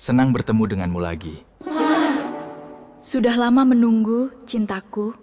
Senang bertemu denganmu lagi. Sudah lama menunggu, cintaku.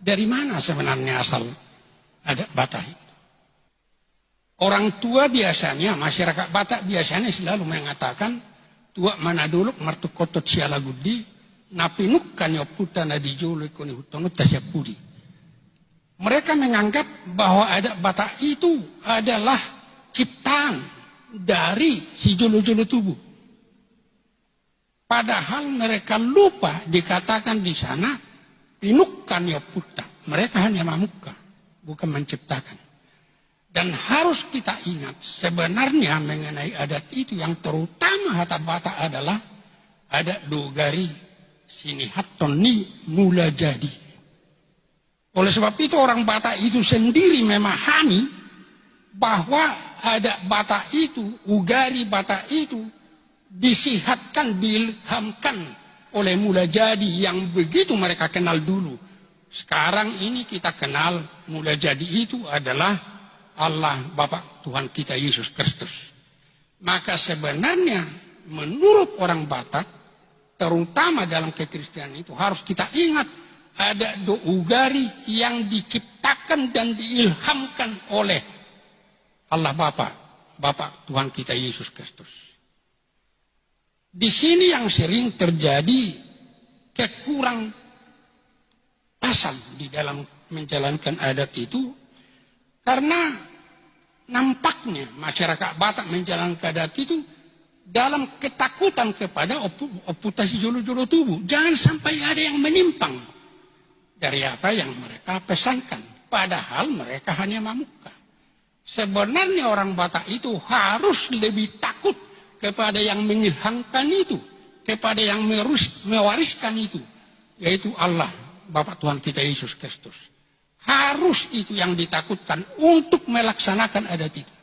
Dari mana sebenarnya asal adat Batak itu? Orang tua biasanya, masyarakat Batak biasanya selalu mengatakan, tua mana dulu martu kotot siala gudi, napinuk kanyo puta nadi jolo ikoni hutono tasyapudi. Mereka menganggap bahwa adat Batak itu adalah ciptaan dari si jolo-jolo tubuh. Padahal mereka lupa dikatakan di sana, pinukkan ya puta. Mereka hanya mamuka, bukan menciptakan. Dan harus kita ingat, sebenarnya mengenai adat itu yang terutama hata Batak adalah adat dogari sini hatoni mula jadi. Oleh sebab itu orang Batak itu sendiri memahami bahwa adat Batak itu, ugari Batak itu disihatkan, diilhamkan oleh mula jadi yang begitu mereka kenal dulu. Sekarang ini kita kenal mula jadi itu adalah Allah Bapa Tuhan kita Yesus Kristus. Maka sebenarnya menurut orang Batak, terutama dalam kekristenan itu harus kita ingat ada ugari yang diciptakan dan diilhamkan oleh Allah Bapa Tuhan kita Yesus Kristus. Di sini yang sering terjadi kekurang pasan di dalam menjalankan adat itu, karena nampaknya masyarakat Batak menjalankan adat itu dalam ketakutan kepada oputasi jolo-jolo tubuh. Jangan sampai ada yang menyimpang dari apa yang mereka pesankan. Padahal mereka hanya mamuka. Sebenarnya orang Batak itu harus lebih takut kepada yang mengilhamkan itu, kepada yang mewariskan itu, yaitu Allah, Bapa Tuhan kita Yesus Kristus. Harus itu yang ditakutkan untuk melaksanakan adat itu.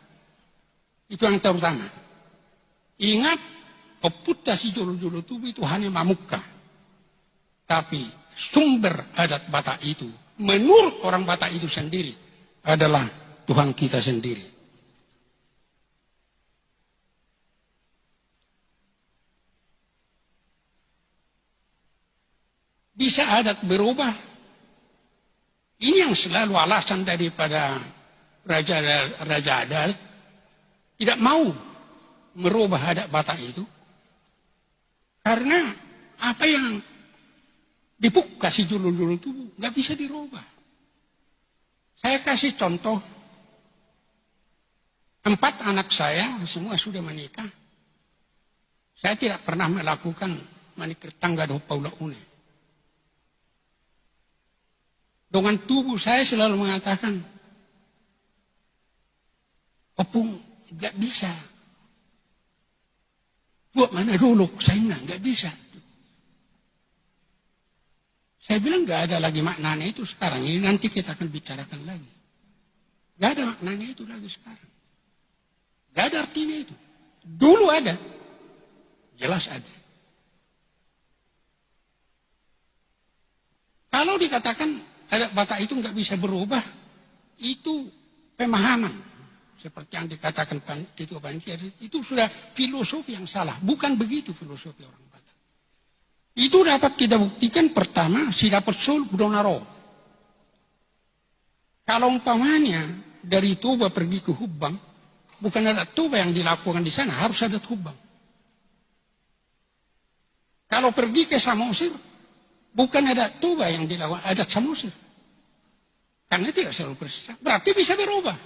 Itu yang terutama. Ingat, oputasi jolo-jolo tubuh itu hanya mamuka. Tapi sumber adat Batak itu, menurut orang Batak itu sendiri, adalah Tuhan kita sendiri. Bisa adat berubah. Ini yang selalu alasan daripada raja adat. tidak mau merubah adat Batak itu karena apa yang dipuk kasih julul-julul tubuh nggak bisa dirubah. Saya kasih contoh, 4 anak saya semua sudah menikah. Saya tidak pernah melakukan manikir tangga do paula une. Dengan tubuh saya selalu mengatakan, opung nggak bisa. Buat mana dulu saya nggak bisa. Saya bilang nggak ada lagi maknanya itu sekarang. Ini nanti kita akan bicarakan lagi. Nggak ada maknanya itu lagi sekarang. Nggak ada artinya itu. Dulu ada. Jelas ada. Kalau dikatakan adat Batak itu nggak bisa berubah, itu pemahaman. Seperti yang dikatakan Ketua Panitia, itu sudah filosofi yang salah. Bukan begitu filosofi orang Batak. Itu dapat kita buktikan pertama, si dapat sul Budonaro. Kalau umpamanya dari Toba pergi ke Hubang, bukan ada Toba yang dilakukan di sana, harus ada Hubang. Kalau pergi ke Samosir, bukan ada Toba yang dilakukan, ada Samosir. Karena tidak selalu persis. Berarti bisa berubah.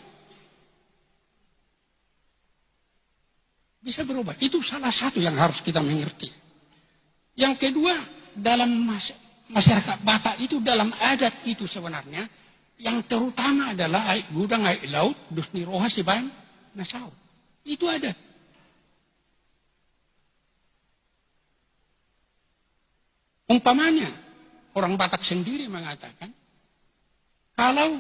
Bisa berubah. Itu salah satu yang harus kita mengerti. Yang kedua, dalam masyarakat Batak itu, dalam adat itu sebenarnya, yang terutama adalah aik gudang, aik laut, dusni roha, sibain, nasau. Itu adat. Umpamanya, orang Batak sendiri mengatakan, kalau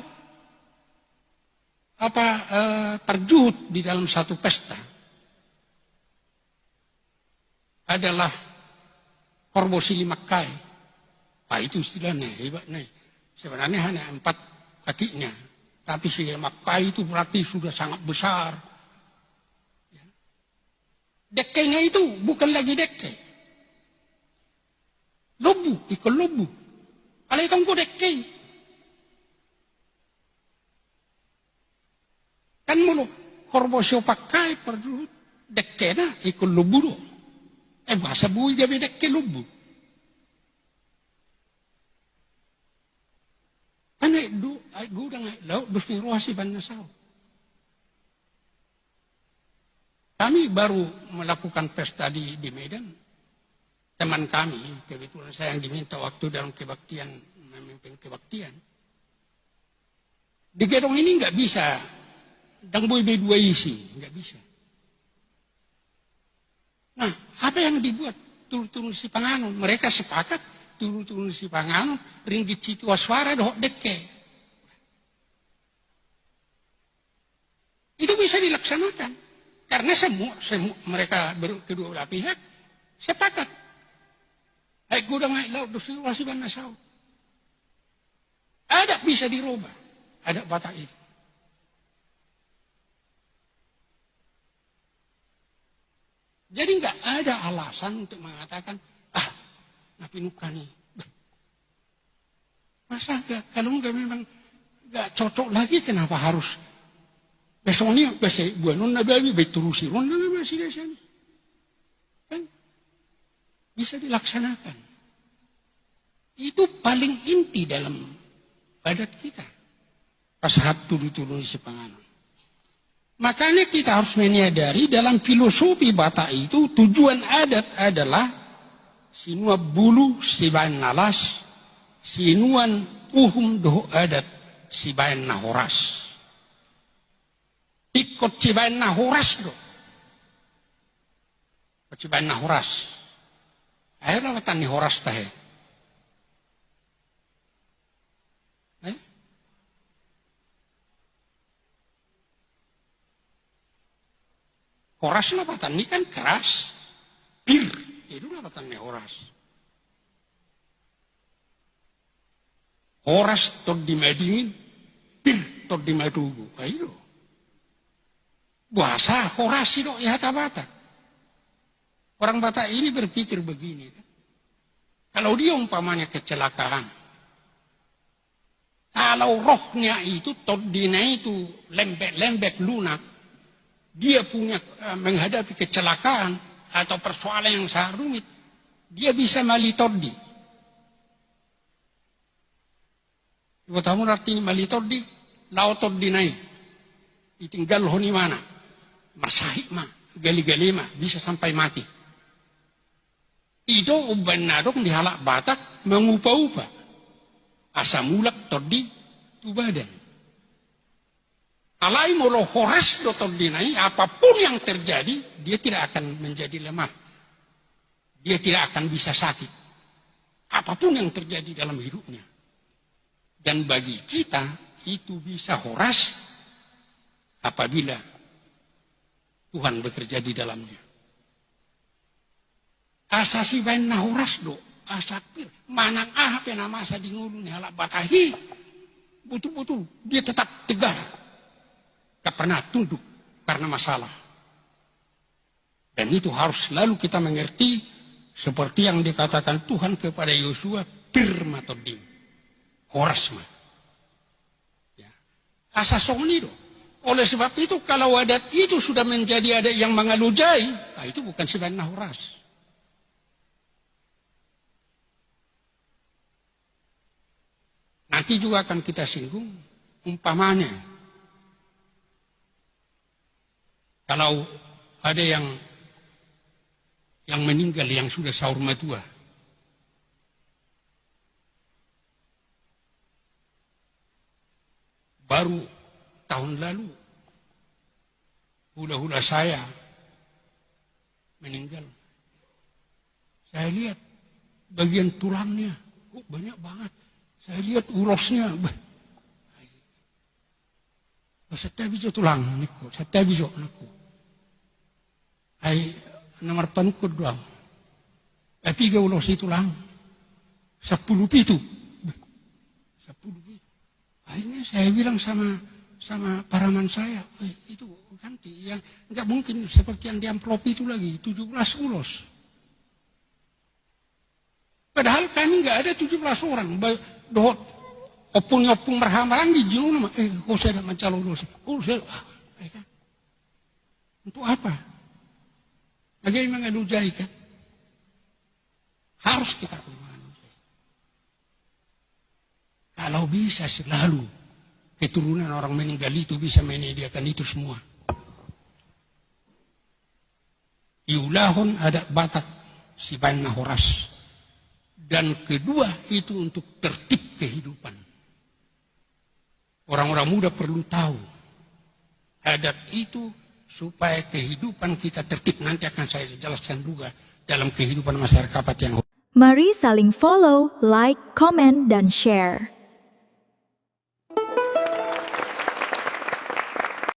perjut di dalam satu pesta adalah korbo silimakai, itu istilahnya hebat nih. Sebenarnya hanya 4 kakinya, tapi silimakai itu berarti sudah sangat besar. Dekkenya itu bukan lagi dekke, lobu, ikut lobu. Kalau itu kok dekke, kan mulu korbo siopakai perlu dekke na ikut lobu do. Bahasa bui gabi dekke lobu. Anak gudang laut dusni rohasi banasau. Kami baru melakukan pesta di Medan. Teman kami, kebetulan saya yang diminta waktu dalam kebaktian, memimpin kebaktian. Di gedung ini nggak bisa, dan bui B2 isi, nggak bisa. Nah, apa yang dibuat? Turun-turun si Panganun. Mereka sepakat, turun-turun si Panganun, ringgit citu waswara dohok dekke. Itu bisa dilaksanakan. Karena semua mereka kedua belah pihak sepakat. Aik gudang aik laut dusni rohasi banasau. Ada bisa dirubah. Ada Batak itu. Jadi nggak ada alasan untuk mengatakan, napinukan nih. Masa nggak, kalau nggak memang nggak cocok lagi, kenapa harus besoknya besok buanon nabi beturusi ron masih di sini, kan bisa dilaksanakan. Itu paling inti dalam adat kita. Pasahat turun-turun si Panganun. Makanya kita harus menyadari dalam filosofi Batak itu tujuan adat adalah sinuan bulu sibain nalas, sinuan uhum doh adat sibain nahoras. Ikut sibain nahoras doh. Sibain nahoras. Akhirnya watan ni horas tahe. Horas lapatan ini kan keras, pir, itu lapatan ini horas. Horas tot dimadingin, pir tot dimadugu, itu. Bahasa horas itu ya Batak. Orang Batak ini berpikir begini, kan? Kalau dia umpamanya kecelakaan, kalau rohnya itu tot dina itu lembek-lembek lunak, dia punya menghadapi kecelakaan atau persoalan yang sangat rumit, dia bisa malitodi. Ibu tahu artinya malitodi? Lautodi naik. Itinggal honi mana? Masahik mah, gali-gali mah, bisa sampai mati. Itu uban nadok dihalak batak mengupa-upa. Asa mulak todi tu badan. Alai molo horas do todi naik, apapun yang terjadi, dia tidak akan menjadi lemah. Dia tidak akan bisa sakit. Apapun yang terjadi dalam hidupnya. Dan bagi kita, itu bisa horas apabila Tuhan bekerja di dalamnya. Asasi bain nahuras do, asakir, manang pena masa di ngulu ni halak batahi. Betul-betul, dia tetap tegar. Tak pernah tunduk karena masalah. Dan itu harus selalu kita mengerti seperti yang dikatakan Tuhan kepada Yosua, pirmatodim, horas mah. Ya. Asasong do. Oleh sebab itu kalau adat itu sudah menjadi adat yang mengalujai, nah itu bukan sebenarnya horas. Nanti juga akan kita singgung umpamanya. Kalau ada yang meninggal yang sudah sahur matua. Baru tahun lalu hula-hula saya meninggal. Saya lihat bagian tulangnya, banyak banget. Saya lihat urosnya. Setiap bisa tulang niku, setiap bisa niku. Ai nomor panukut doang. Tapi ke ulos tulang 10 pitu. 10 pitu. Akhirnya saya bilang sama paraman saya, itu ganti yang enggak mungkin seperti yang di amplop itu lagi 17 ulos. Padahal kami enggak ada 17 orang. Dohot opung merhamaran di jinun mah saya ada mencalon ulos. Untuk apa? Bagaimana mengalujai kan? Harus kita mengalujai. Kalau bisa selalu keturunan orang meninggal itu bisa menyediakan itu semua. Iulahun ada batak si banna horas. Dan kedua itu untuk tertib kehidupan. Orang-orang muda perlu tahu adat itu supaya kehidupan kita tertib. Nanti akan saya jelaskan juga dalam kehidupan masyarakat yang. Mari saling follow, like, komen, dan share.